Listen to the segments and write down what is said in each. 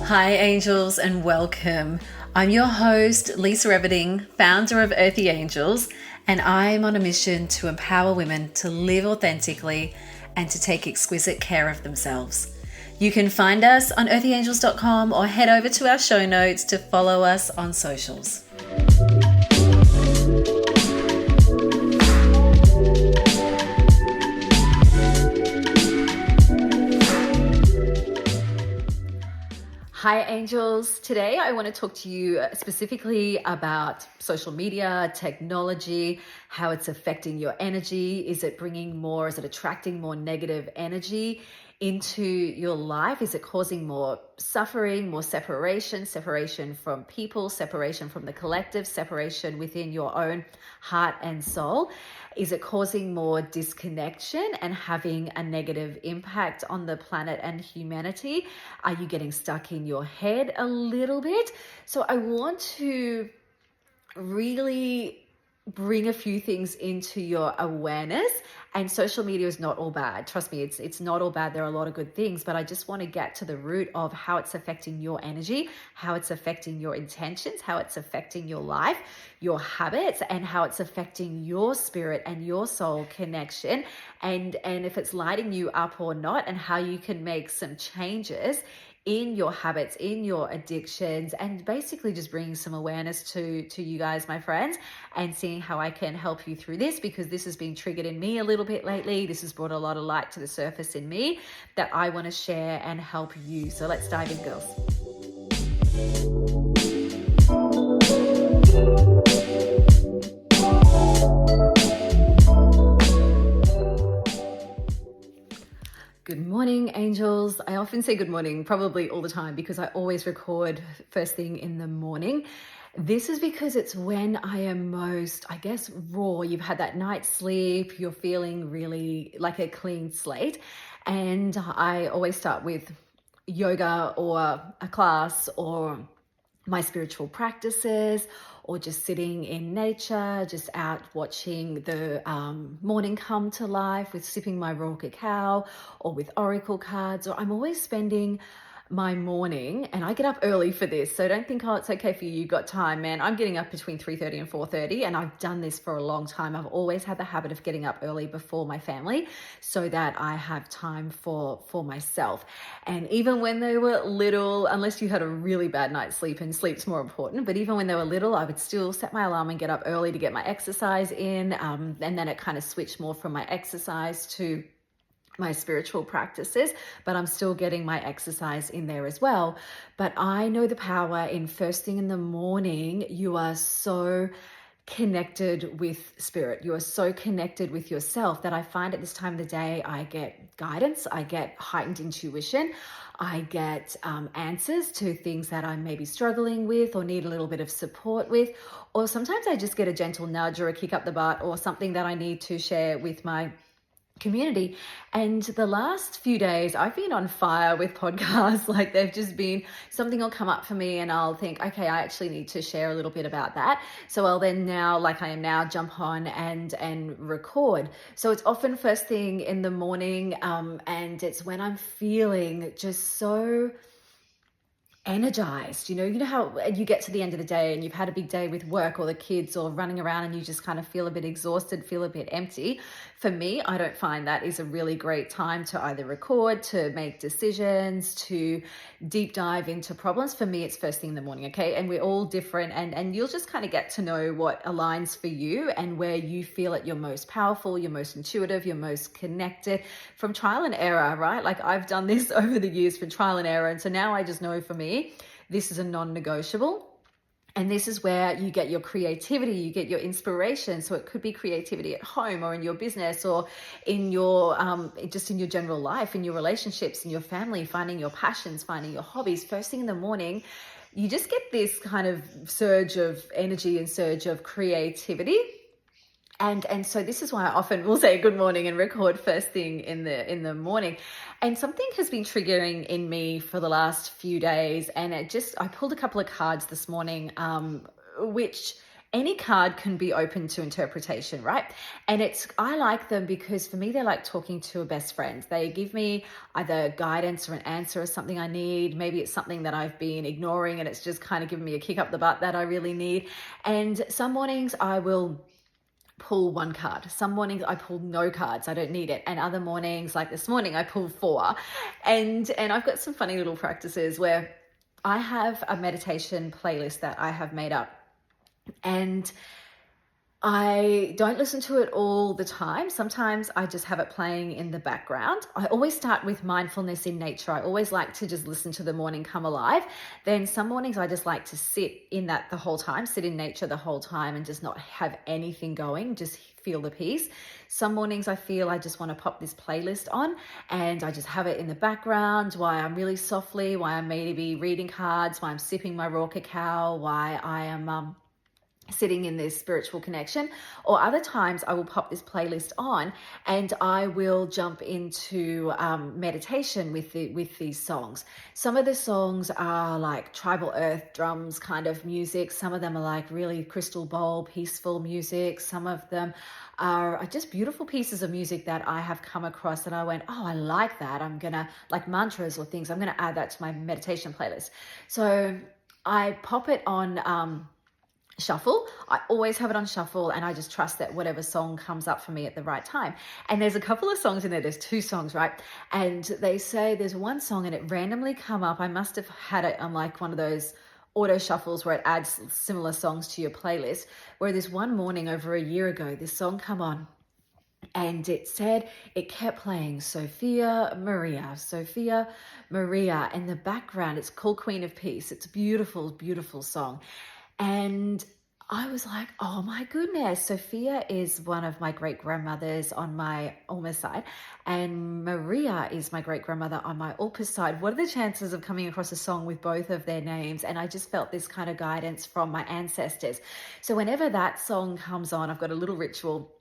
Hi, angels, and welcome. I'm your host, Lisa Everding, founder of Earthy Angels, and I'm on a mission to empower women to live authentically and to take exquisite care of themselves. You can find us on earthyangels.com or head over to our show notes to follow us on socials. Hi angels, today I want to talk to you specifically about social media, technology, how it's affecting your energy. Is it attracting more negative energy into your life? Is it causing more suffering, more separation from people, separation from the collective, separation within your own heart and soul? Is it causing more disconnection and having a negative impact on the planet and humanity? Are you getting stuck in your head a little bit? So I want to really bring a few things into your awareness. And social media is not all bad. Trust me, it's not all bad. There are a lot of good things, but I just want to get to the root of how it's affecting your energy, how it's affecting your intentions, how it's affecting your life, your habits, and how it's affecting your spirit and your soul connection, and if it's lighting you up or not, and how you can make some changes in your habits, in your addictions, and basically just bringing some awareness to you guys, my friends, and seeing how I can help you through this, because this has been triggered in me a little bit lately. This has brought a lot of light to the surface in me that I want to share and help you. So let's dive in, girls. Good morning, angels. I often say good morning, probably all the time, because I always record first thing in the morning. This is because it's when I am most, raw. You've had that night's sleep, you're feeling really like a clean slate. And I always start with yoga or a class or my spiritual practices, or just sitting in nature, just out watching the morning come to life with sipping my raw cacao or with oracle cards. Or I'm always spending my morning, and I get up early for this, so don't think, oh, it's okay for you, you've got time, man. I'm getting up between 3:30 and 4:30, and I've done this for a long time. I've always had the habit of getting up early before my family so that I have time for myself. And even when they were little, unless you had a really bad night's sleep, and sleep's more important, but even when they were little, I would still set my alarm and get up early to get my exercise in, and then it kind of switched more from my exercise to my spiritual practices, but I'm still getting my exercise in there as well. But I know the power in first thing in the morning. You are so connected with spirit. You are so connected with yourself that I find at this time of the day, I get guidance, I get heightened intuition, I get answers to things that I'm maybe struggling with or need a little bit of support with, or sometimes I just get a gentle nudge or a kick up the butt or something that I need to share with my community. And the last few days I've been on fire with podcasts. Like, they've just been, something will come up for me and I'll think, okay, I actually need to share a little bit about that. So I'll then now, like I am now, jump on and record. So it's often first thing in the morning, and it's when I'm feeling just so energized. You know how you get to the end of the day and you've had a big day with work or the kids or running around, and you just kind of feel a bit exhausted, feel a bit empty. For me, I don't find that is a really great time to either record, to make decisions, to deep dive into problems. For me, it's first thing in the morning, okay? And we're all different, and you'll just kind of get to know what aligns for you and where you feel at your most powerful, your most intuitive, your most connected, from trial and error, right? Like, I've done this over the years for trial and error. And so now I just know, for me, this is a non-negotiable. And this is where you get your creativity, you get your inspiration. So it could be creativity at home or in your business or in your, just in your general life, in your relationships, in your family, finding your passions, finding your hobbies. First thing in the morning, you just get this kind of surge of energy and surge of creativity. And so this is why I often will say good morning and record first thing in the morning. And something has been triggering in me for the last few days. And I pulled a couple of cards this morning, which any card can be open to interpretation, right? And I like them because for me, they're like talking to a best friend. They give me either guidance or an answer or something I need. Maybe it's something that I've been ignoring and it's just kind of giving me a kick up the butt that I really need. And some mornings I will pull one card. Some mornings I pull no cards. I don't need it. And other mornings, like this morning, I pull four. And I've got some funny little practices where I have a meditation playlist that I have made up. And I don't listen to it all the time. Sometimes I just have it playing in the background. I always start with mindfulness in nature. I always like to just listen to the morning come alive. Then some mornings I just like to sit in that the whole time, sit in nature the whole time and just not have anything going, just feel the peace. Some mornings I feel I just want to pop this playlist on and I just have it in the background while I'm really softly, while I'm maybe reading cards, while I'm sipping my raw cacao, while I am sitting in this spiritual connection. Or other times I will pop this playlist on and I will jump into meditation with these songs. Some of the songs are like tribal earth drums kind of music. Some of them are like really crystal bowl, peaceful music. Some of them are just beautiful pieces of music that I have come across and I went, oh, I like that. I'm gonna, like mantras or things, I'm gonna add that to my meditation playlist. So I pop it on shuffle. I always have it on shuffle and I just trust that whatever song comes up for me at the right time. And there's a couple of songs in there. There's two songs, right? And they say there's one song and it randomly come up. I must have had it on like one of those auto shuffles where it adds similar songs to your playlist. Where this one morning over a year ago, this song come on. And it said, it kept playing Sophia Maria, Sophia Maria. In the background, it's called Queen of Peace. It's a beautiful, beautiful song. And I was like, oh my goodness, Sophia is one of my great grandmothers on my Alma side, and Maria is my great grandmother on my Alpa side. What are the chances of coming across a song with both of their names? And I just felt this kind of guidance from my ancestors. So whenever that song comes on, I've got a little ritual.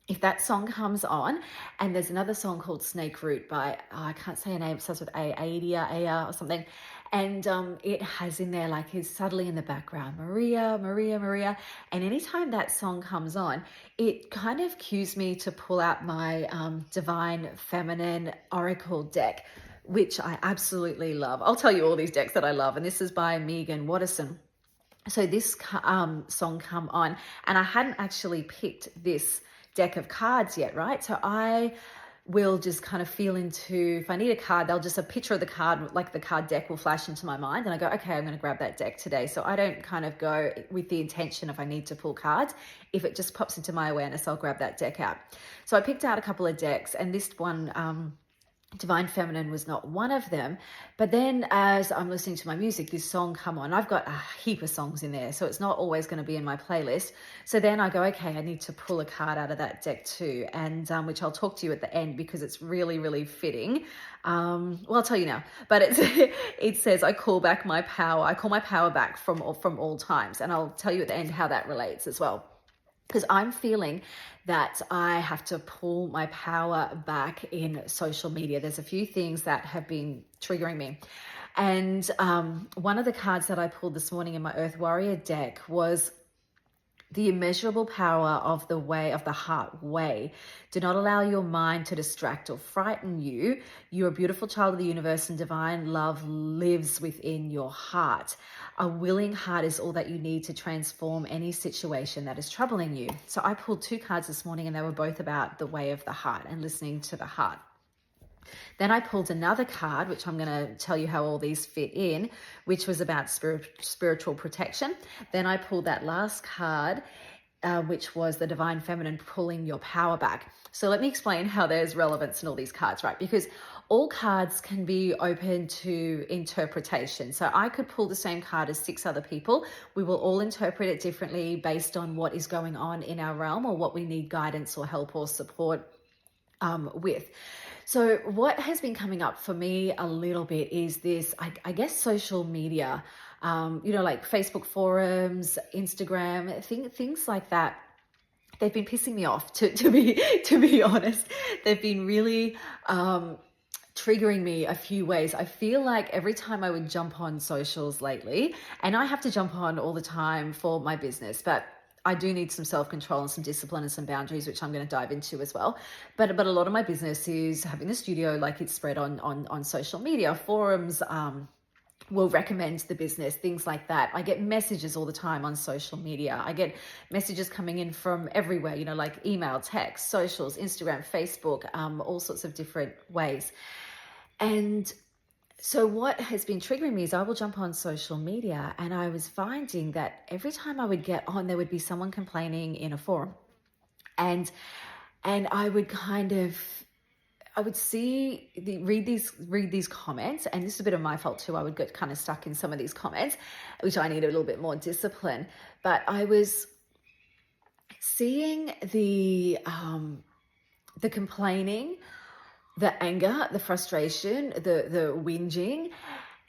If that song comes on, and there's another song called Snake Root by, I can't say a name, it starts with Aya or something. And it has in there, like, it's subtly in the background, Maria, Maria, Maria. And anytime that song comes on, it kind of cues me to pull out my Divine Feminine Oracle deck, which I absolutely love. I'll tell you all these decks that I love. And this is by Megan Watterson. So this song come on, and I hadn't actually picked this deck of cards yet, right? So I will just kind of feel into, if I need a card, they'll just, a picture of the card, like the card deck will flash into my mind and I go, okay, I'm going to grab that deck today. So I don't kind of go with the intention if I need to pull cards. If it just pops into my awareness, I'll grab that deck out. So I picked out a couple of decks, and this one, Divine Feminine, was not one of them. But then as I'm listening to my music, this song come on. I've got a heap of songs in there, so it's not always going to be in my playlist. So then I go, okay, I need to pull a card out of that deck too, and which I'll talk to you at the end because it's really, really fitting. Well, I'll tell you now, but it says, I call back my power. I call my power back from all times, and I'll tell you at the end how that relates as well. Because I'm feeling that I have to pull my power back in social media. There's a few things that have been triggering me. And one of the cards that I pulled this morning in my Earth Warrior deck was the immeasurable power of the way of the heart way. Do not allow your mind to distract or frighten you. You're a beautiful child of the universe, and divine love lives within your heart. A willing heart is all that you need to transform any situation that is troubling you. So I pulled two cards this morning, and they were both about the way of the heart and listening to the heart. Then I pulled another card, which I'm going to tell you how all these fit in, which was about spiritual protection. Then I pulled that last card, which was the Divine Feminine, pulling your power back. So let me explain how there's relevance in all these cards, right? Because all cards can be open to interpretation. So I could pull the same card as 6 other people. We will all interpret it differently based on what is going on in our realm or what we need guidance or help or support with. So what has been coming up for me a little bit is this, I guess, social media, like Facebook forums, Instagram, things like that. They've been pissing me off, to be honest. They've been really triggering me a few ways. I feel like every time I would jump on socials lately, and I have to jump on all the time for my business, but I do need some self-control and some discipline and some boundaries, which I'm going to dive into as well. But a lot of my business is having the studio, like it's spread on social media, forums, will recommend the business, things like that. I get messages all the time on social media. I get messages coming in from everywhere, like email, text, socials, Instagram, Facebook, all sorts of different ways. And so what has been triggering me is I will jump on social media, and I was finding that every time I would get on, there would be someone complaining in a forum. And I would I would read these comments, and this is a bit of my fault too. I would get kind of stuck in some of these comments, which I need a little bit more discipline. But I was seeing the complaining, the anger, the frustration, the whinging,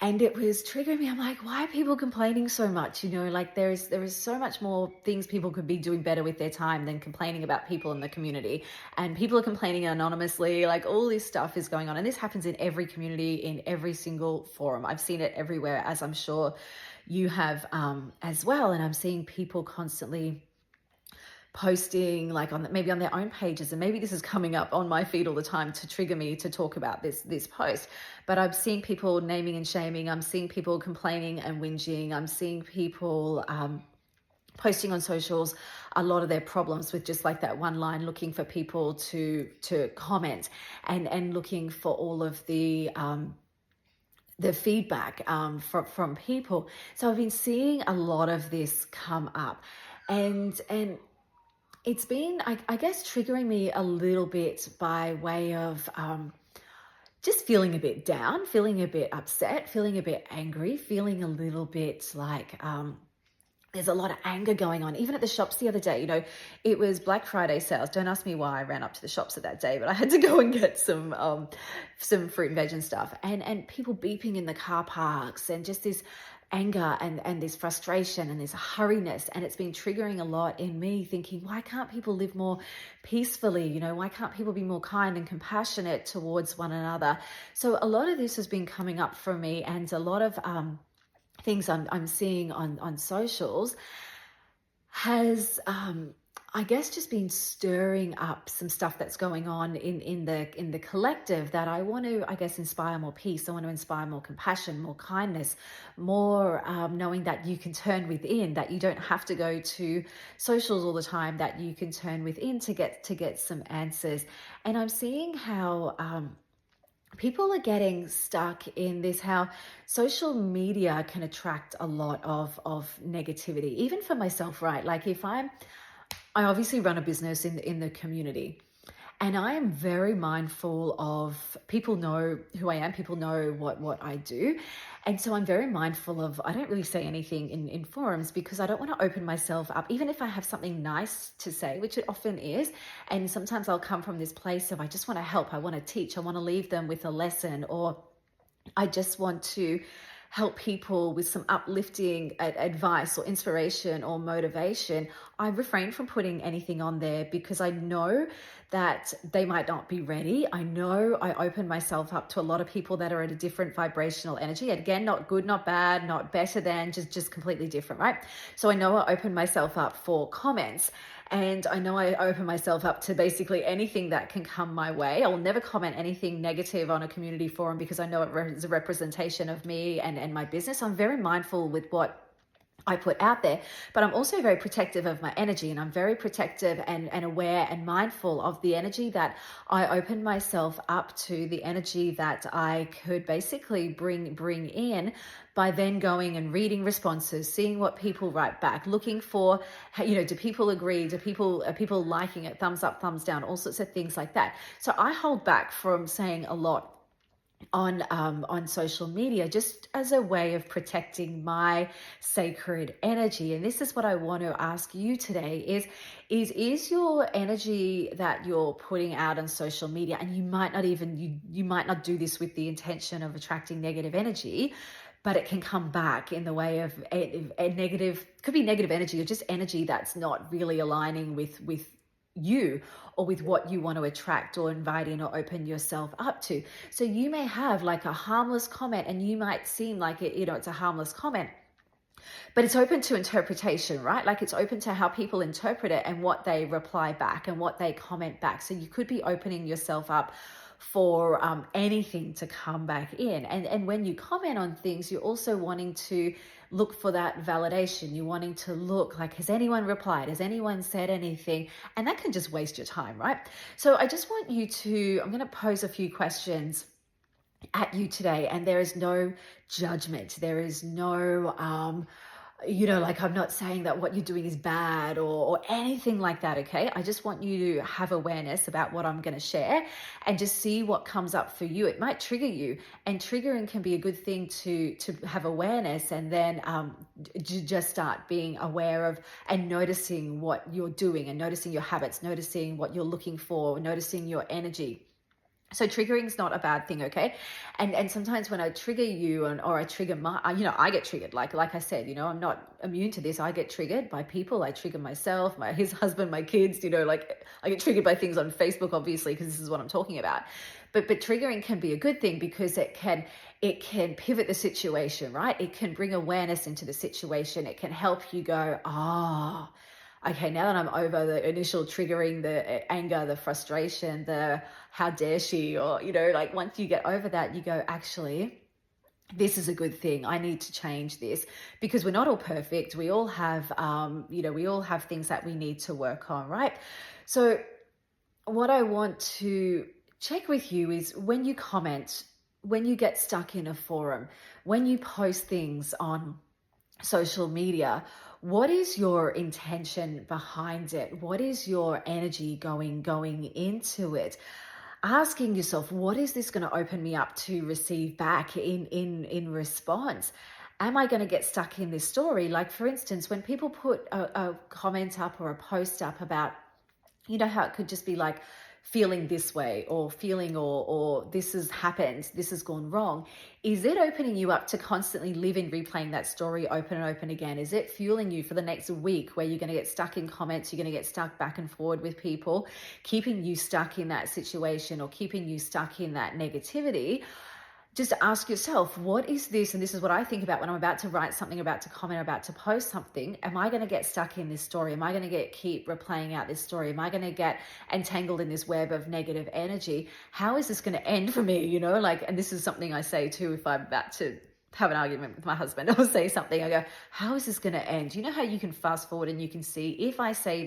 and it was triggering me. I'm like, why are people complaining so much? Like there is so much more things people could be doing better with their time than complaining about people in the community. And people are complaining anonymously, like all this stuff is going on. And this happens in every community, in every single forum. I've seen it everywhere, as I'm sure you have as well. And I'm seeing people constantly posting like maybe on their own pages, and maybe this is coming up on my feed all the time to trigger me to talk about this post. But I'm seeing people naming and shaming. I'm seeing people complaining and whinging. I'm seeing people posting on socials a lot of their problems with just like that one line, looking for people to comment, and looking for all of the feedback from people. So I've been seeing a lot of this come up, and it's been, I guess, triggering me a little bit by way of just feeling a bit down, feeling a bit upset, feeling a bit angry, feeling a little bit like there's a lot of anger going on. Even at the shops the other day, it was Black Friday sales. Don't ask me why I ran up to the shops at that day, but I had to go and get some fruit and veg and stuff. And people beeping in the car parks, and just this anger and this frustration and this hurriness. And it's been triggering a lot in me, thinking, why can't people live more peacefully? Why can't people be more kind and compassionate towards one another? So a lot of this has been coming up for me, and a lot of things I'm seeing on socials has I guess just been stirring up some stuff that's going on in the collective, that I want to, I guess, inspire more peace. I want to inspire more compassion, more kindness, more knowing that you can turn within, that you don't have to go to socials all the time, that you can turn within to get some answers. And I'm seeing how people are getting stuck in this, how social media can attract a lot of negativity, even for myself, right? Like I obviously run a business in the community, and I am very mindful of, people know who I am, people know what I do. And so I'm very mindful of, I don't really say anything in forums, because I don't want to open myself up, even if I have something nice to say, which it often is. And sometimes I'll come from this place of, I just want to help, I want to teach, I want to leave them with a lesson, or I just want to help people with some uplifting advice or inspiration or motivation. I refrain from putting anything on there, because I know that they might not be ready. I know I open myself up to a lot of people that are at a different vibrational energy. Again, not good, not bad, not better than, just completely different, right? So I know I open myself up for comments. And I know I open myself up to basically anything that can come my way. I will never comment anything negative on a community forum, because I know it is a representation of me and my business. I'm very mindful with what I put out there, but I'm also very protective of my energy, and I'm very protective and aware and mindful of the energy that I open myself up to, the energy that I could basically bring in by then going and reading responses, seeing what people write back, looking for, do people agree? Are people liking it? Thumbs up, thumbs down, all sorts of things like that. So I hold back from saying a lot on social media, just as a way of protecting my sacred energy. And this is what I want to ask you today is your energy that you're putting out on social media, and you might not even, you might not do this with the intention of attracting negative energy, but it can come back in the way of a negative, could be negative energy, or just energy that's not really aligning with you, or with what you want to attract or invite in or open yourself up to. So you may have like a harmless comment, and you might seem like it's a harmless comment, but it's open to interpretation, right? Like it's open to how people interpret it and what they reply back and what they comment back. So you could be opening yourself up for anything to come back in. And when you comment on things, you're also wanting to look for that validation. You're wanting to look like, has anyone replied? Has anyone said anything? And that can just waste your time, right? So I just want you to, I'm going to pose a few questions at you today, and there is no judgment. There is no, like I'm not saying that what you're doing is bad or anything like that, okay? I just want you to have awareness about what I'm going to share and just see what comes up for you. It might trigger you, and triggering can be a good thing to have awareness, and then just start being aware of and noticing what you're doing and noticing your habits, noticing what you're looking for, noticing your energy. So triggering is not a bad thing, okay? And sometimes when I trigger you or I trigger I get triggered. Like I said, I'm not immune to this. I get triggered by people. I trigger myself, his husband, my kids. Like I get triggered by things on Facebook, obviously, because this is what I'm talking about. But triggering can be a good thing because it can pivot the situation, right? It can bring awareness into the situation. It can help you go, okay, now that I'm over the initial triggering, the anger, the frustration, the how dare she, or, like once you get over that, you go, actually, this is a good thing. I need to change this, because we're not all perfect. We all have, we all have things that we need to work on, right? So what I want to check with you is when you comment, when you get stuck in a forum, when you post things on social media, what is your intention behind it? What is your energy going into it? Asking yourself, what is this going to open me up to receive back in response? Am I going to get stuck in this story? Like, for instance, when people put a comment up or a post up about, how it could just be like, feeling this way or feeling or this has happened, this has gone wrong. Is it opening you up to constantly live in replaying that story open and open again? Is it fueling you for the next week where you're going to get stuck in comments, you're going to get stuck back and forward with people, keeping you stuck in that situation or keeping you stuck in that negativity? Just ask yourself, what is this? And this is what I think about when I'm about to write something, about to comment, about to post something. Am I going to get stuck in this story? Am I going to keep replaying out this story? Am I going to get entangled in this web of negative energy? How is this going to end for me? And this is something I say too, if I'm about to have an argument with my husband or say something, I go, how is this going to end? You know how you can fast forward and you can see, if I say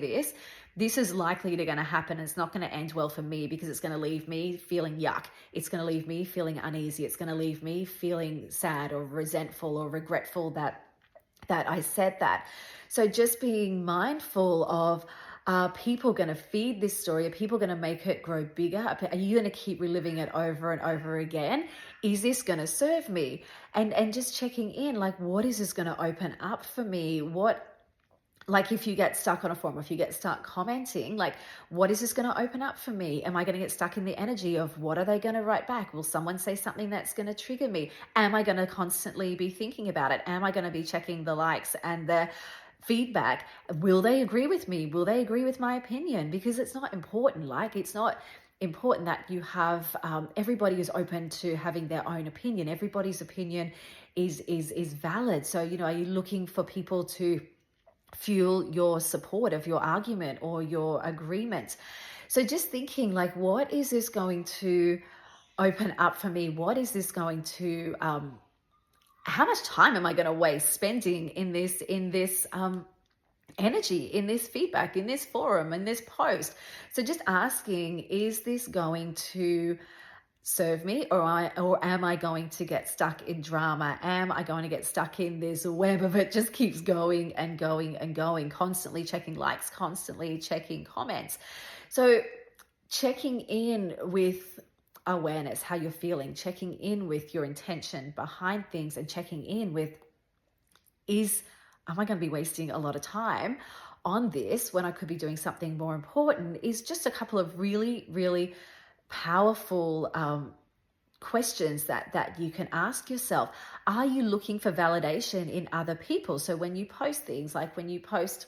this is likely to going to happen. It's not going to end well for me because it's going to leave me feeling yuck. It's going to leave me feeling uneasy. It's going to leave me feeling sad or resentful or regretful that I said that. So just being mindful of, are people going to feed this story? Are people going to make it grow bigger? Are you going to keep reliving it over and over again? Is this going to serve me? And just checking in, like, what is this going to open up for me? Like if you get stuck on a forum, if you get stuck commenting, like, what is this going to open up for me? Am I going to get stuck in the energy of what are they going to write back? Will someone say something that's going to trigger me? Am I going to constantly be thinking about it? Am I going to be checking the likes and the feedback? Will they agree with me? Will they agree with my opinion? Because it's not important. Like, it's not important that you have, everybody is open to having their own opinion. Everybody's opinion is valid. So, are you looking for people to fuel your support of your argument or your agreement? So just thinking, like, what is this going to open up for me? What is this going to, how much time am I going to waste spending in this energy, in this feedback, in this forum, in this post? So just asking, is this going to serve me, or am I going to get stuck in drama? Am I going to get stuck in this web of it just keeps going and going and going, constantly checking likes, constantly checking comments? So checking in with awareness, how you're feeling, checking in with your intention behind things, and checking in with, am I going to be wasting a lot of time on this when I could be doing something more important? Is just a couple of really, really powerful questions that you can ask yourself. Are you looking for validation in other people? So when you post things, like when you post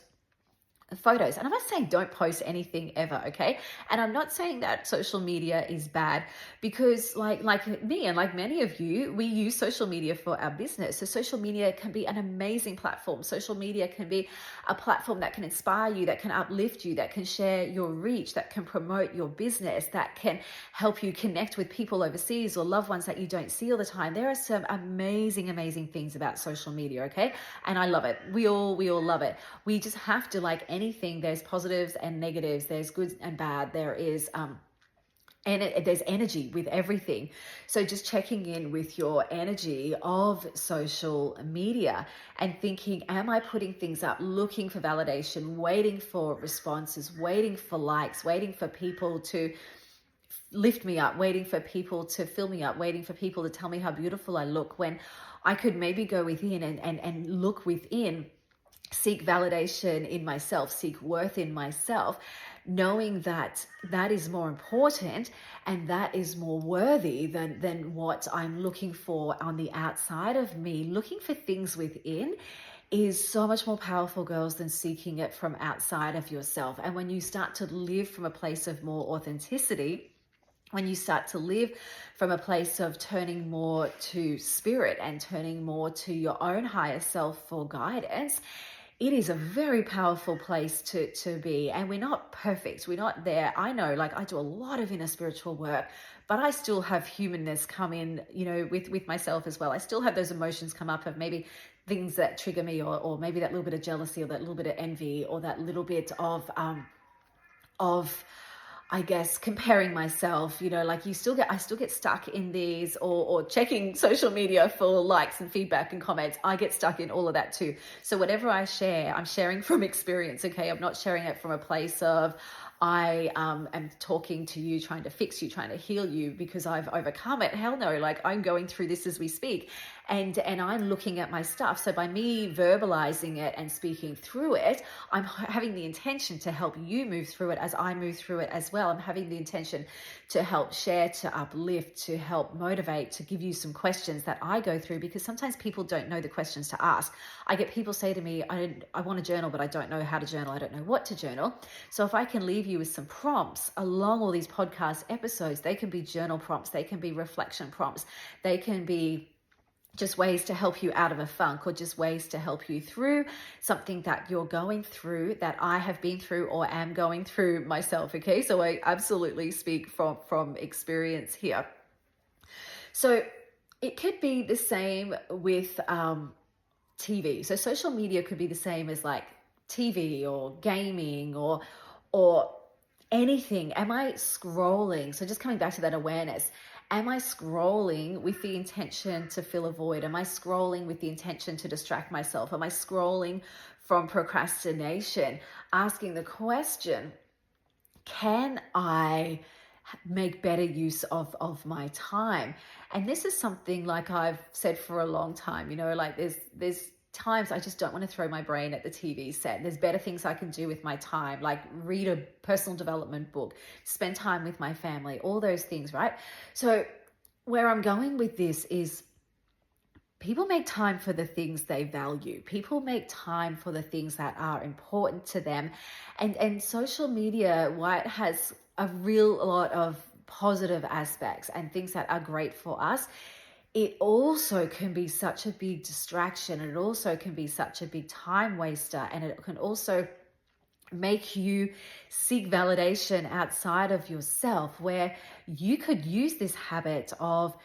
photos. And I'm not saying don't post anything ever, okay? And I'm not saying that social media is bad, because like me and like many of you, we use social media for our business. So social media can be an amazing platform. Social media can be a platform that can inspire you, that can uplift you, that can share your reach, that can promote your business, that can help you connect with people overseas or loved ones that you don't see all the time. There are some amazing things about social media, okay? And I love it. We all love it. We just have to, like anything, there's positives and negatives, there's good and bad, there is and there's energy with everything. So just checking in with your energy of social media and thinking, am I putting things up, looking for validation, waiting for responses, waiting for likes, waiting for people to lift me up, waiting for people to fill me up, waiting for people to tell me how beautiful I look, when I could maybe go within and look within, seek validation in myself, seek worth in myself, knowing that that is more important and that is more worthy than what I'm looking for on the outside of me. Looking for things within is so much more powerful, girls, than seeking it from outside of yourself. And when you start to live from a place of more authenticity, when you start to live from a place of turning more to spirit and turning more to your own higher self for guidance, it is a very powerful place to be. And we're not perfect. We're not there. I know, like, I do a lot of inner spiritual work, but I still have humanness come in, with myself as well. I still have those emotions come up of maybe things that trigger me, or maybe that little bit of jealousy, or that little bit of envy, or that little bit of I guess comparing myself, like I still get stuck in these, or checking social media for likes and feedback and comments. I get stuck in all of that too. So whatever I share, I'm sharing from experience, okay? I'm not sharing it from a place of I am talking to you, trying to fix you, trying to heal you because I've overcome it. Hell no, like I'm going through this as we speak. And I'm looking at my stuff. So by me verbalizing it and speaking through it, I'm having the intention to help you move through it as I move through it as well. I'm having the intention to help share, to uplift, to help motivate, to give you some questions that I go through, because sometimes people don't know the questions to ask. I get people say to me, I want to journal, but I don't know how to journal. I don't know what to journal. So if I can leave you with some prompts along all these podcast episodes, they can be journal prompts, they can be reflection prompts, they can be just ways to help you out of a funk, or just ways to help you through something that you're going through, that I have been through or am going through myself, okay? So I absolutely speak from experience here. So it could be the same with TV. So social media could be the same as like TV or gaming or anything. Am I scrolling? So just coming back to that awareness, am I scrolling with the intention to fill a void? Am I scrolling with the intention to distract myself? Am I scrolling from procrastination? Asking the question, can I make better use of my time? And this is something like I've said for a long time, like there's times I just don't want to throw my brain at the TV set. There's better things I can do with my time, like read a personal development book, spend time with my family, all those things, right? So where I'm going with this is, people make time for the things they value. People make time for the things that are important to them. And social media, while it has a real lot of positive aspects and things that are great for us, it also can be such a big distraction, and it also can be such a big time waster, and it can also make you seek validation outside of yourself, where you could use this habit of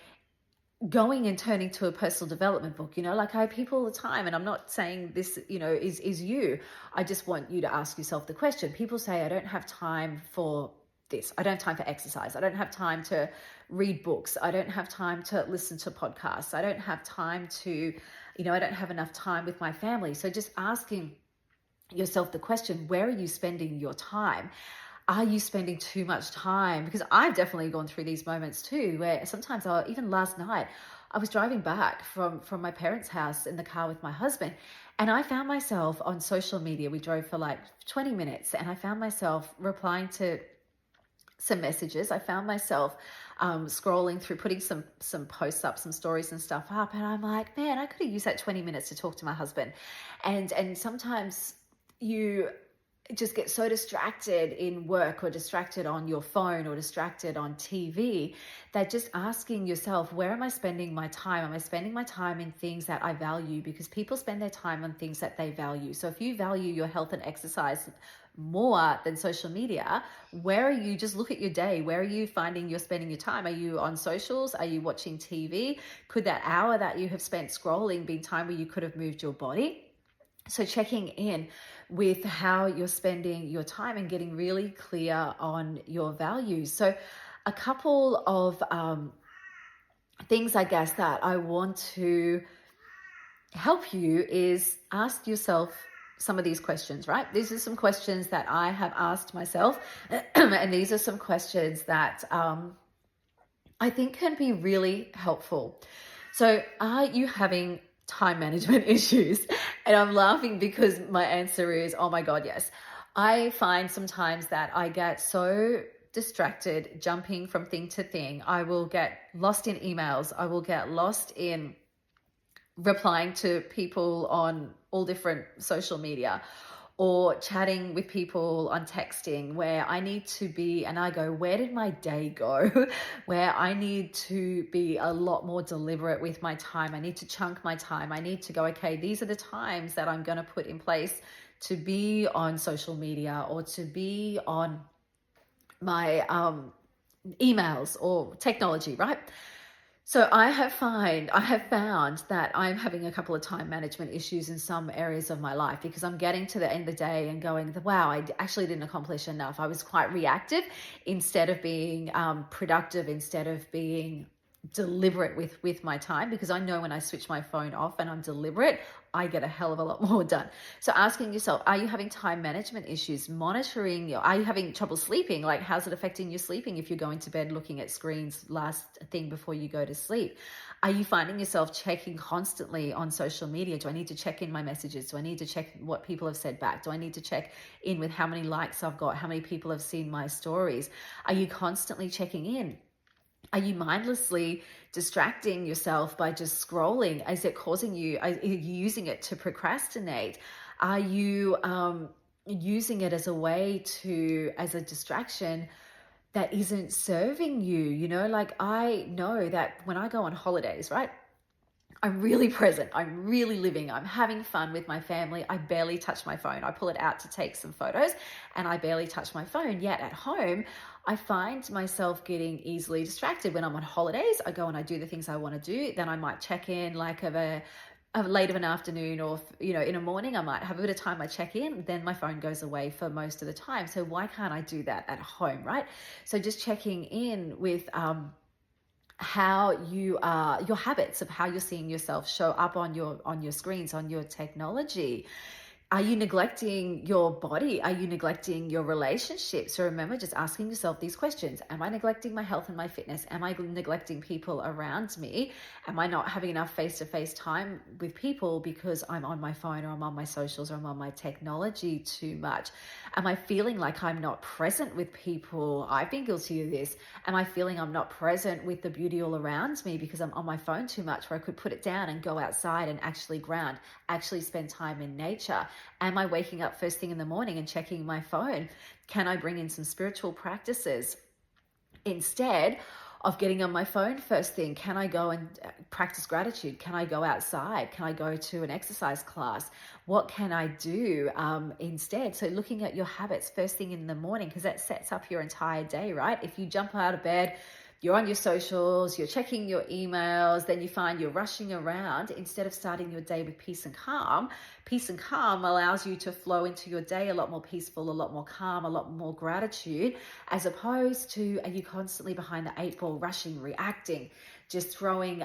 going and turning to a personal development book. Like I have people all the time, and I'm not saying this, is you. I just want you to ask yourself the question. People say, I don't have time for this. I don't have time for exercise. I don't have time to read books. I don't have time to listen to podcasts. I don't have time to, I don't have enough time with my family. So just asking yourself the question, where are you spending your time? Are you spending too much time? Because I've definitely gone through these moments too, where sometimes even last night, I was driving back from my parents' house in the car with my husband, and I found myself on social media. We drove for like 20 minutes, and I found myself replying to some messages. I found myself scrolling through, putting some posts up, some stories and stuff up, and I'm like, man, I could have used that 20 minutes to talk to my husband. And sometimes just get so distracted in work or distracted on your phone or distracted on TV that just asking yourself, where am I spending my time? Am I spending my time in things that I value? Because people spend their time on things that they value. So if you value your health and exercise more than social media, where are you? Just look at your day. Where are you finding you're spending your time? Are you on socials? Are you watching TV? Could that hour that you have spent scrolling be time where you could have moved your body? So checking in with how you're spending your time and getting really clear on your values. So a couple of things, I guess, that I want to help you is ask yourself some of these questions, right? These are some questions that I have asked myself, and these are some questions that I think can be really helpful. So are you having time management issues? And I'm laughing because my answer is, oh my God, yes. I find sometimes that I get so distracted jumping from thing to thing. I will get lost in emails. I will get lost in replying to people on all different social media, or chatting with people on texting, where I need to be, and I go, where did my day go? Where I need to be a lot more deliberate with my time. I need to chunk my time. I need to go, okay, these are the times that I'm going to put in place to be on social media or to be on my emails or technology, right? So I have found that I'm having a couple of time management issues in some areas of my life, because I'm getting to the end of the day and going, wow, I actually didn't accomplish enough. I was quite reactive instead of being productive, instead of being deliberate with my time, because I know when I switch my phone off and I'm deliberate, I get a hell of a lot more done. So asking yourself, are you having time management issues? Monitoring, are you having trouble sleeping? Like, how's it affecting your sleeping if you're going to bed looking at screens last thing before you go to sleep? Are you finding yourself checking constantly on social media? Do I need to check in my messages? Do I need to check what people have said back? Do I need to check in with how many likes I've got? How many people have seen my stories? Are you constantly checking in? Are you mindlessly distracting yourself by just scrolling? Is it causing you, are you using it to procrastinate? Are you using it as a way to, as a distraction that isn't serving you? You know, like, I know that when I go on holidays, right? I'm really present. I'm really living. I'm having fun with my family. I barely touch my phone. I pull it out to take some photos and I barely touch my phone. Yet at home, I find myself getting easily distracted. When I'm on holidays, I go and I do the things I want to do. Then I might check in like of a late of an afternoon, or, you know, in a morning, I might have a bit of time. I check in, then my phone goes away for most of the time. So why can't I do that at home, right? So just checking in with, how you are, your habits of how you're seeing yourself show up on your screens, on your technology. Are you neglecting your body? Are you neglecting your relationships? So remember, just asking yourself these questions. Am I neglecting my health and my fitness? Am I neglecting people around me? Am I not having enough face-to-face time with people because I'm on my phone, or I'm on my socials, or I'm on my technology too much? Am I feeling like I'm not present with people? I've been guilty of this. Am I feeling I'm not present with the beauty all around me because I'm on my phone too much, where I could put it down and go outside and actually ground, actually spend time in nature? Am I waking up first thing in the morning and checking my phone? Can I bring in some spiritual practices instead of getting on my phone first thing? Can I go and practice gratitude? Can I go outside? Can I go to an exercise class? What can I do instead? So looking at your habits first thing in the morning, because that sets up your entire day, right? If you jump out of bed, you're on your socials, you're checking your emails, then you find you're rushing around instead of starting your day with peace and calm. Peace and calm allows you to flow into your day a lot more peaceful, a lot more calm, a lot more gratitude, as opposed to, are you constantly behind the eight ball, rushing, reacting, just throwing,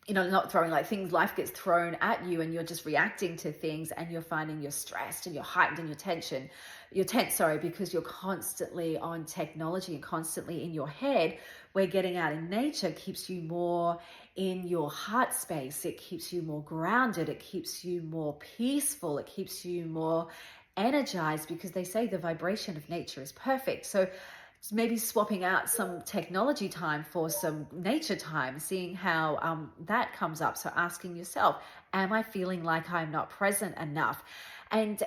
not throwing, like, things, life gets thrown at you and you're just reacting to things, and you're finding you're stressed and you're heightened and you're tense, because you're constantly on technology and constantly in your head, where getting out in nature keeps you more in your heart space. It keeps you more grounded. It keeps you more peaceful. It keeps you more energized, because they say the vibration of nature is perfect. So maybe swapping out some technology time for some nature time, seeing how that comes up. So asking yourself, am I feeling like I'm not present enough? And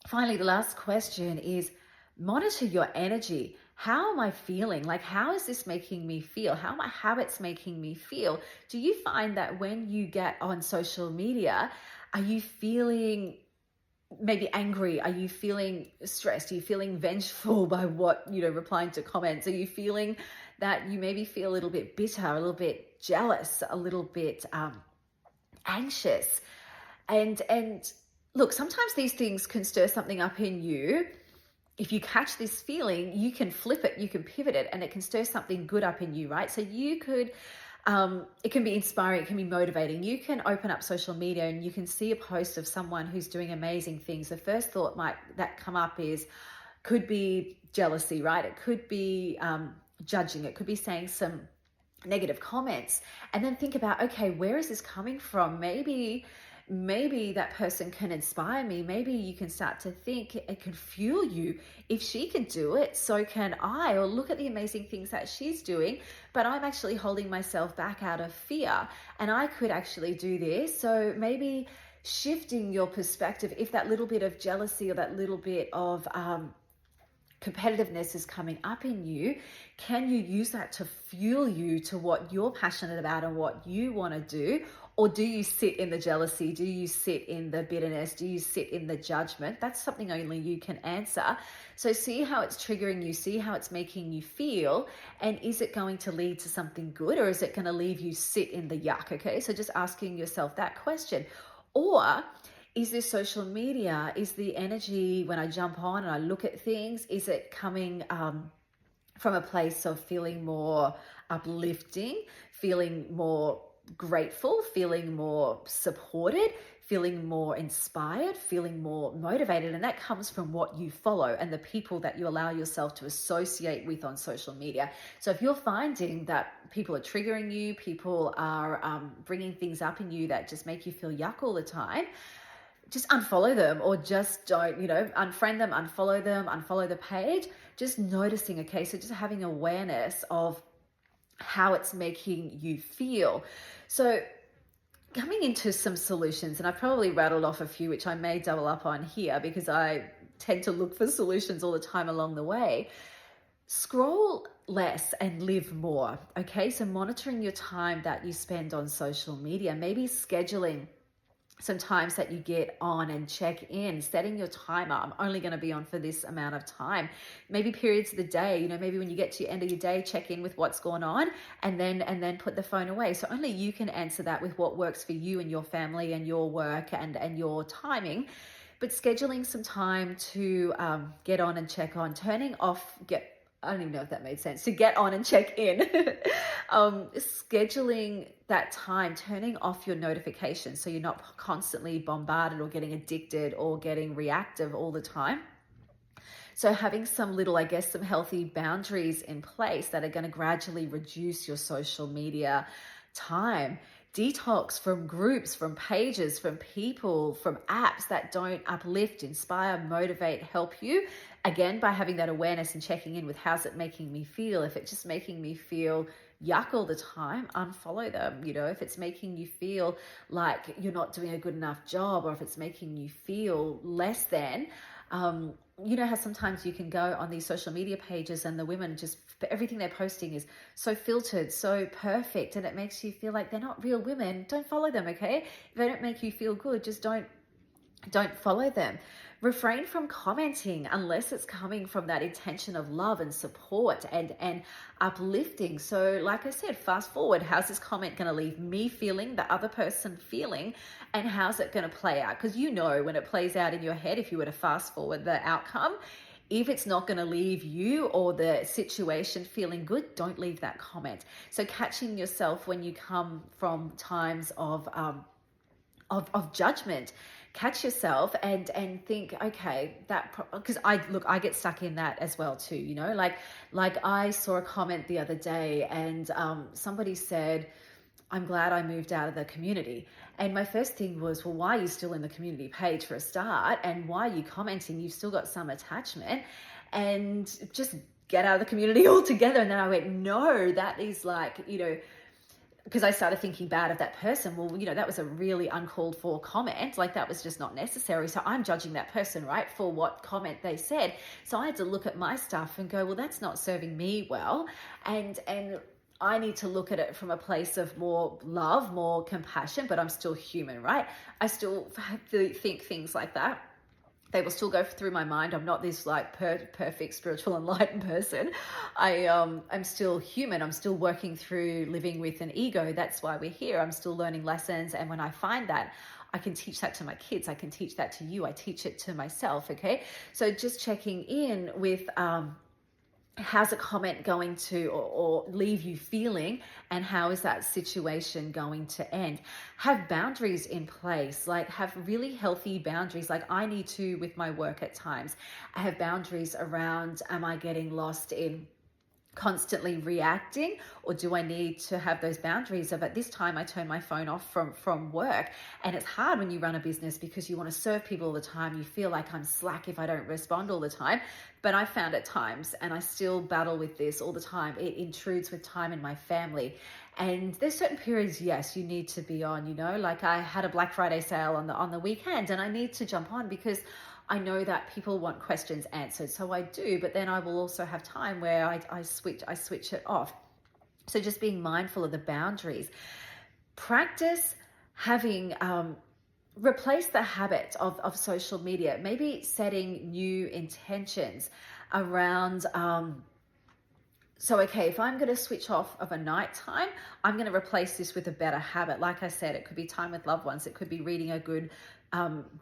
Finally, the last question is monitor your energy. How am I feeling? Like, how is this making me feel? How are my habits making me feel? Do you find that when you get on social media, are you feeling maybe angry? Are you feeling stressed? Are you feeling vengeful by what, replying to comments? Are you feeling that you maybe feel a little bit bitter, a little bit jealous, a little bit anxious? And look, sometimes these things can stir something up in you. If you catch this feeling, you can flip it, you can pivot it, and it can stir something good up in you, right? So you could, it can be inspiring, it can be motivating. You can open up social media and you can see a post of someone who's doing amazing things. The first thought that come up could be jealousy, right? It could be judging, it could be saying some negative comments, and then think about, okay, where is this coming from? Maybe that person can inspire me. Maybe you can start to think it can fuel you. If she can do it, so can I. Or look at the amazing things that she's doing, but I'm actually holding myself back out of fear, and I could actually do this. So maybe shifting your perspective, if that little bit of jealousy or that little bit of competitiveness is coming up in you, can you use that to fuel you to what you're passionate about and what you want to do? Or do you sit in the jealousy? Do you sit in the bitterness? Do you sit in the judgment? That's something only you can answer. So see how it's triggering you, see how it's making you feel, and is it going to lead to something good, or is it going to leave you sit in the yuck? Okay, so just asking yourself that question. Or is this social media, is the energy when I jump on and I look at things, is it coming from a place of feeling more uplifting, feeling more grateful, feeling more supported, feeling more inspired, feeling more motivated? And that comes from what you follow and the people that you allow yourself to associate with on social media. So if you're finding that people are triggering you, people are bringing things up in you that just make you feel yuck all the time, just unfollow them, or just don't, unfriend them, unfollow the page. Just noticing, okay, so just having awareness of how it's making you feel. So coming into some solutions, and I've probably rattled off a few, which I may double up on here because I tend to look for solutions all the time along the way. Scroll less and live more, okay? So monitoring your time that you spend on social media, maybe scheduling some times that you get on and check in, setting your timer. I'm only going to be on for this amount of time. Maybe periods of the day, maybe when you get to the end of your day, check in with what's going on, and then put the phone away. So only you can answer that with what works for you and your family and your work and your timing. But scheduling some time to get on and check on, turning off, I don't even know if that made sense, to get on and check in. Scheduling that time, turning off your notifications so you're not constantly bombarded or getting addicted or getting reactive all the time. So having some healthy boundaries in place that are going to gradually reduce your social media time. Detox from groups, from pages, from people, from apps that don't uplift, inspire, motivate, help you. Again, by having that awareness and checking in with how's it making me feel. If it's just making me feel yuck all the time, unfollow them. If it's making you feel like you're not doing a good enough job, or if it's making you feel less than, how sometimes you can go on these social media pages and the women just, everything they're posting is so filtered, so perfect, and it makes you feel like they're not real women. Don't follow them, okay? If they don't make you feel good, just don't follow them. Refrain from commenting unless it's coming from that intention of love and support and uplifting. So like I said, fast forward, how's this comment going to leave me feeling, the other person feeling, and how's it going to play out? Because when it plays out in your head, if you were to fast forward the outcome, if it's not going to leave you or the situation feeling good, don't leave that comment. So catching yourself when you come from times of judgment, catch yourself and think, okay, because I get stuck in that as well too, like I saw a comment the other day, and somebody said, I'm glad I moved out of the community. And my first thing was, well, why are you still in the community page for a start? And why are you commenting? You've still got some attachment, and just get out of the community altogether. And then I went, no, that is like, because I started thinking bad of that person. Well, that was a really uncalled for comment. Like, that was just not necessary. So I'm judging that person, right, for what comment they said. So I had to look at my stuff and go, well, that's not serving me well. And I need to look at it from a place of more love, more compassion, but I'm still human, right? I still have to think things like that. They will still go through my mind. I'm not this like perfect spiritual enlightened person. I'm still human. I'm still working through living with an ego. That's why we're here. I'm still learning lessons. And when I find that, I can teach that to my kids. I can teach that to you. I teach it to myself. Okay. So just checking in with, how's a comment going to or leave you feeling, and how is that situation going to end? Have boundaries in place, like have really healthy boundaries. Like I need to with my work at times. I have boundaries around, am I getting lost in constantly reacting, or do I need to have those boundaries of, at this time I turn my phone off from work? And it's hard when you run a business because you want to serve people all the time. You feel like I'm slack if I don't respond all the time. But I found at times, and I still battle with this all the time, it intrudes with time in my family. And there's certain periods, yes, you need to be on, like I had a Black Friday sale on the weekend, and I need to jump on because I know that people want questions answered. So I do, but then I will also have time where I switch it off. So just being mindful of the boundaries. Practice having, replace the habit of social media, maybe setting new intentions around, okay, if I'm going to switch off of a nighttime, I'm going to replace this with a better habit. Like I said, it could be time with loved ones. It could be reading a good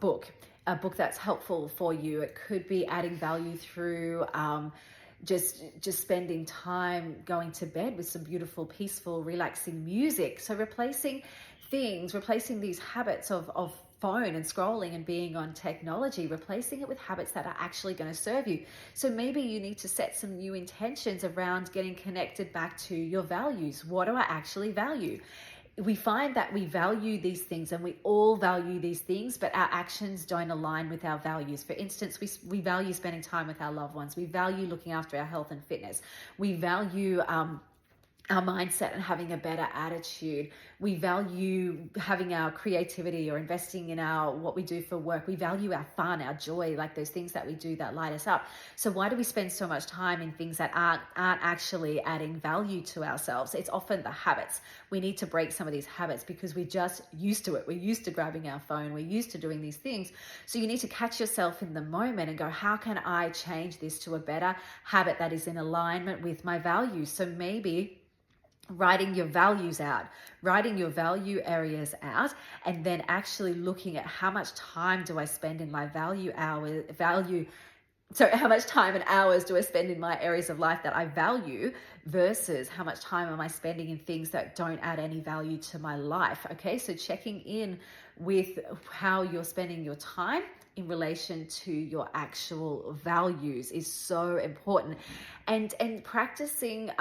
book, a book that's helpful for you. It could be adding value through just spending time going to bed with some beautiful, peaceful, relaxing music. So replacing these habits of phone and scrolling and being on technology, replacing it with habits that are actually going to serve you. So maybe you need to set some new intentions around getting connected back to your values. What do I actually value? We find that we value these things, and we all value these things, but our actions don't align with our values. For instance, we value spending time with our loved ones. We value looking after our health and fitness. We value our mindset and having a better attitude. We value having our creativity or investing in what we do for work. We value our fun, our joy, like those things that we do that light us up. So why do we spend so much time in things that aren't actually adding value to ourselves? It's often the habits. We need to break some of these habits because we're just used to it. We're used to grabbing our phone. We're used to doing these things. So you need to catch yourself in the moment and go, how can I change this to a better habit that is in alignment with my values? So maybe writing your values out, writing your value areas out, and then actually looking at how much time do I spend in my how much time and hours do I spend in my areas of life that I value versus how much time am I spending in things that don't add any value to my life. Okay, so checking in with how you're spending your time in relation to your actual values is so important. And practicing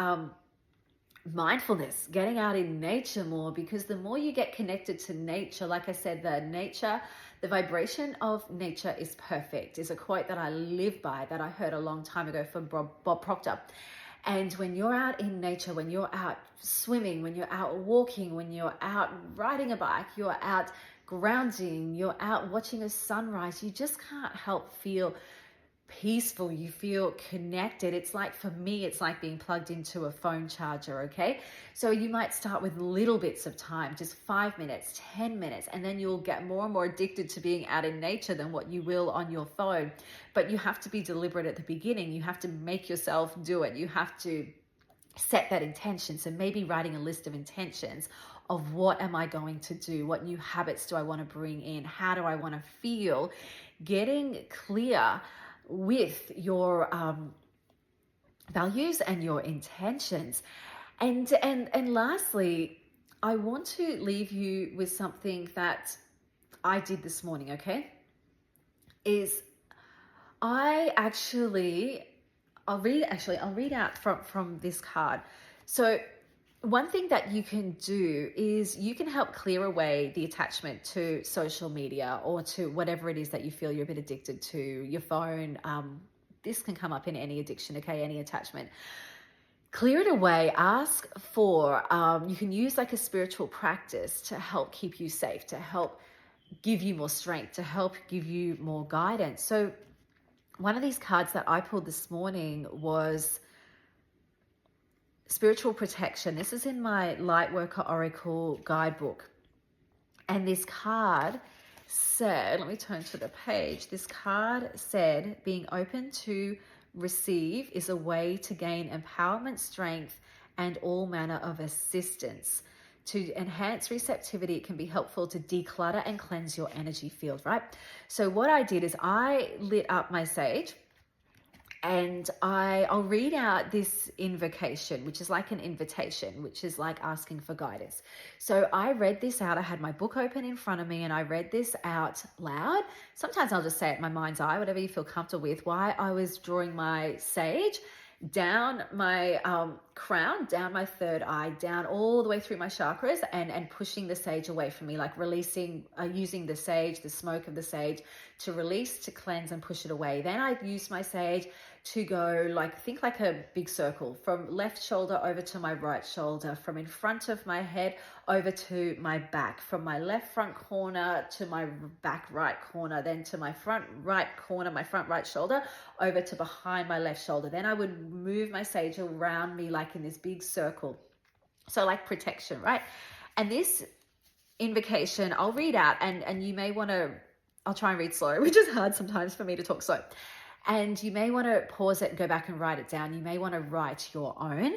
mindfulness, getting out in nature more, because the more you get connected to nature, like I said, the vibration of nature is perfect, is a quote that I live by, that I heard a long time ago from Bob Proctor. And when you're out in nature, when you're out swimming, when you're out walking, when you're out riding a bike, you're out grounding, you're out watching a sunrise, you just can't help feel peaceful. You feel connected. It's like, for me, it's like being plugged into a phone charger. Okay, so you might start with little bits of time, just 5 minutes, 10 minutes, and then you'll get more and more addicted to being out in nature than what you will on your phone. But you have to be deliberate at the beginning. You have to make yourself do it. You have to set that intention. So maybe writing a list of intentions of, what am I going to do? What new habits do I want to bring in? How do I want to feel? Getting clear with your values and your intentions. And lastly, I want to leave you with something that I did this morning, okay? I'll read out from this card. So one thing that you can do is you can help clear away the attachment to social media or to whatever it is that you feel you're a bit addicted to, your phone. This can come up in any addiction, okay, any attachment. clear it away. Ask for, you can use like a spiritual practice to help keep you safe, to help give you more strength, to help give you more guidance. So one of these cards that I pulled this morning was spiritual protection. This is in my Lightworker Oracle guidebook. And this card said, let me turn to the page. This card said, being open to receive is a way to gain empowerment, strength, and all manner of assistance. To enhance receptivity, it can be helpful to declutter and cleanse your energy field, right? So what I did is I lit up my sage, and I'll read out this invocation, which is like an invitation, which is like asking for guidance. So I read this out. I had my book open in front of me and I read this out loud. Sometimes I'll just say it in my mind's eye, whatever you feel comfortable with, while I was drawing my sage down my crown, down my third eye, down all the way through my chakras, and pushing the sage away from me, like releasing, using the sage, the smoke of the sage to release, to cleanse and push it away. Then I use my sage to go think like a big circle from left shoulder over to my right shoulder, from in front of my head over to my back, from my left front corner to my back right corner, then to my front right corner, my front right shoulder, over to behind my left shoulder. Then I would move my sage around me like in this big circle. So like protection, right? And this invocation I'll read out, and you may want to, I'll try and read slow, which is hard sometimes for me to talk slow. And you may want to pause it and go back and write it down. You may want to write your own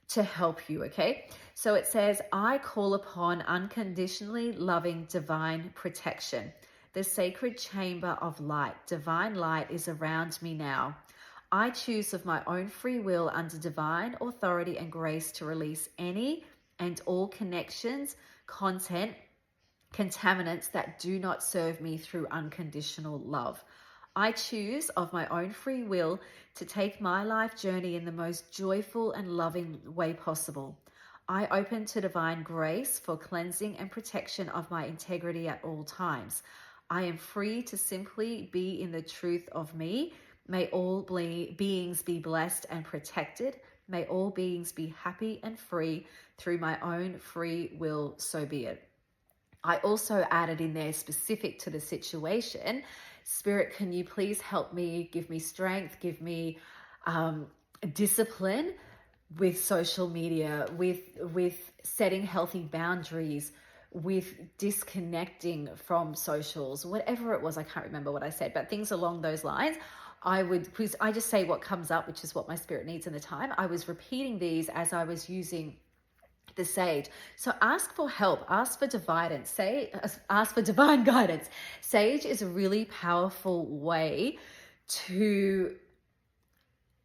to help you, okay? So it says, I call upon unconditionally loving divine protection, the sacred chamber of light. Divine light is around me now. I choose of my own free will under divine authority and grace to release any and all connections, content, contaminants that do not serve me through unconditional love. I choose of my own free will to take my life journey in the most joyful and loving way possible. I open to divine grace for cleansing and protection of my integrity at all times. I am free to simply be in the truth of me. May all beings be blessed and protected. May all beings be happy and free through my own free will, so be it. I also added in there, specific to the situation, Spirit, can you please help me, give me strength, give me discipline with social media, with setting healthy boundaries, with disconnecting from socials, whatever it was. I can't remember what I said, but things along those lines. Because I just say what comes up, which is what my spirit needs in the time. I was repeating these as I was using the sage. So ask for help, ask for guidance, ask for divine guidance. Sage is a really powerful way to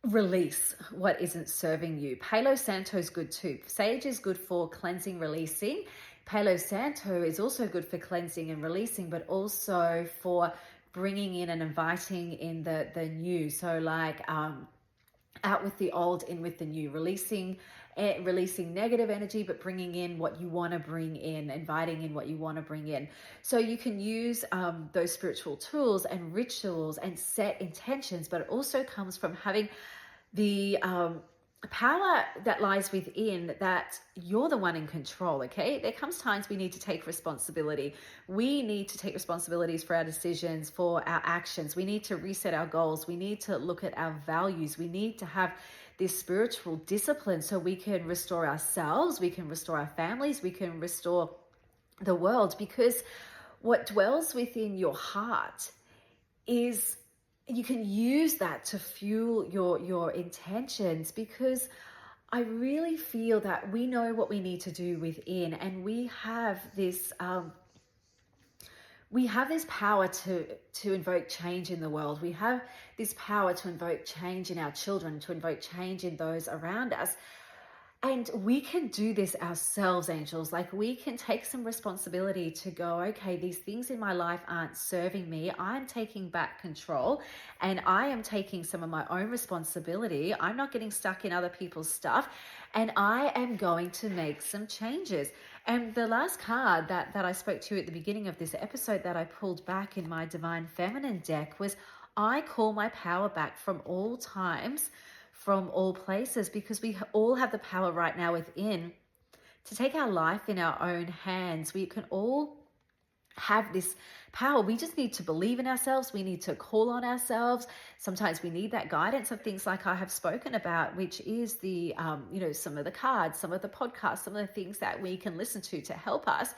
release what isn't serving you. Palo Santo is good too. Sage is good for cleansing, releasing. Palo Santo is also good for cleansing and releasing, but also for bringing in and inviting in the new. So like out with the old, in with the new, releasing negative energy, but bringing in what you want to bring in, inviting in what you want to bring in. So you can use those spiritual tools and rituals and set intentions, but it also comes from having the power that lies within, that you're the one in control, okay? There comes times we need to take responsibility. We need to take responsibilities for our decisions, for our actions. We need to reset our goals. We need to look at our values. We need to have this spiritual discipline so we can restore ourselves, we can restore our families, we can restore the world, because what dwells within your heart is, you can use that to fuel your intentions, because I really feel that we know what we need to do within, and we have this power to invoke change in the world. We have this power to invoke change in our children, to invoke change in those around us. And we can do this ourselves, angels. Like, we can take some responsibility to go, okay, these things in my life aren't serving me. I'm taking back control, and I am taking some of my own responsibility. I'm not getting stuck in other people's stuff, and I am going to make some changes. And the last card that I spoke to you at the beginning of this episode that I pulled back in my Divine Feminine deck was, I call my power back from all times, from all places, because we all have the power right now within to take our life in our own hands. We can all have this power. We just need to believe in ourselves. We need to call on ourselves. Sometimes we need that guidance of things like I have spoken about, which is the, some of the cards, some of the podcasts, some of the things that we can listen to help us.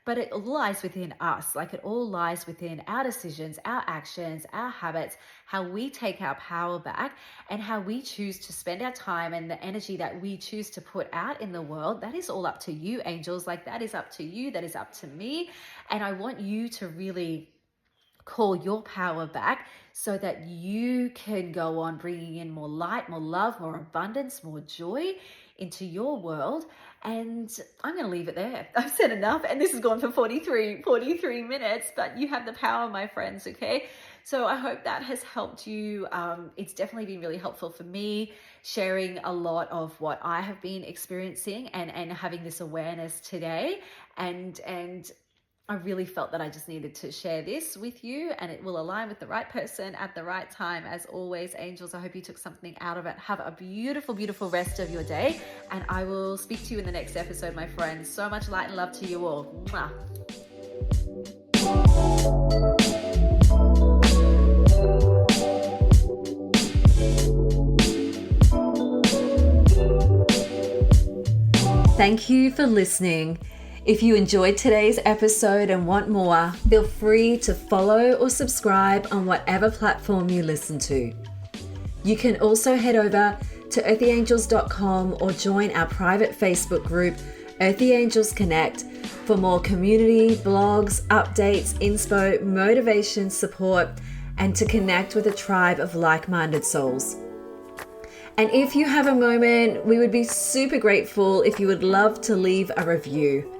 But it all lies within us. Like, it all lies within our decisions, our actions, our habits, how we take our power back, and how we choose to spend our time and the energy that we choose to put out in the world. That is all up to you, angels. Like, that is up to you. That is up to me. And I want you to really call your power back so that you can go on bringing in more light, more love, more abundance, more joy into your world. And I'm going to leave it there. I've said enough, and this has gone for 43 minutes, but you have the power, my friends, okay? So I hope that has helped you. It's definitely been really helpful for me, sharing a lot of what I have been experiencing and having this awareness today. And I really felt that I just needed to share this with you, and it will align with the right person at the right time. As always, angels, I hope you took something out of it. Have a beautiful, beautiful rest of your day, and I will speak to you in the next episode, my friends. So much light and love to you all. Mwah. Thank you for listening. If you enjoyed today's episode and want more, feel free to follow or subscribe on whatever platform you listen to. You can also head over to earthyangels.com or join our private Facebook group, Earthy Angels Connect, for more community, blogs, updates, inspo, motivation, support, and to connect with a tribe of like-minded souls. And if you have a moment, we would be super grateful if you would love to leave a review.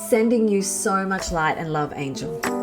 Sending you so much light and love, angel.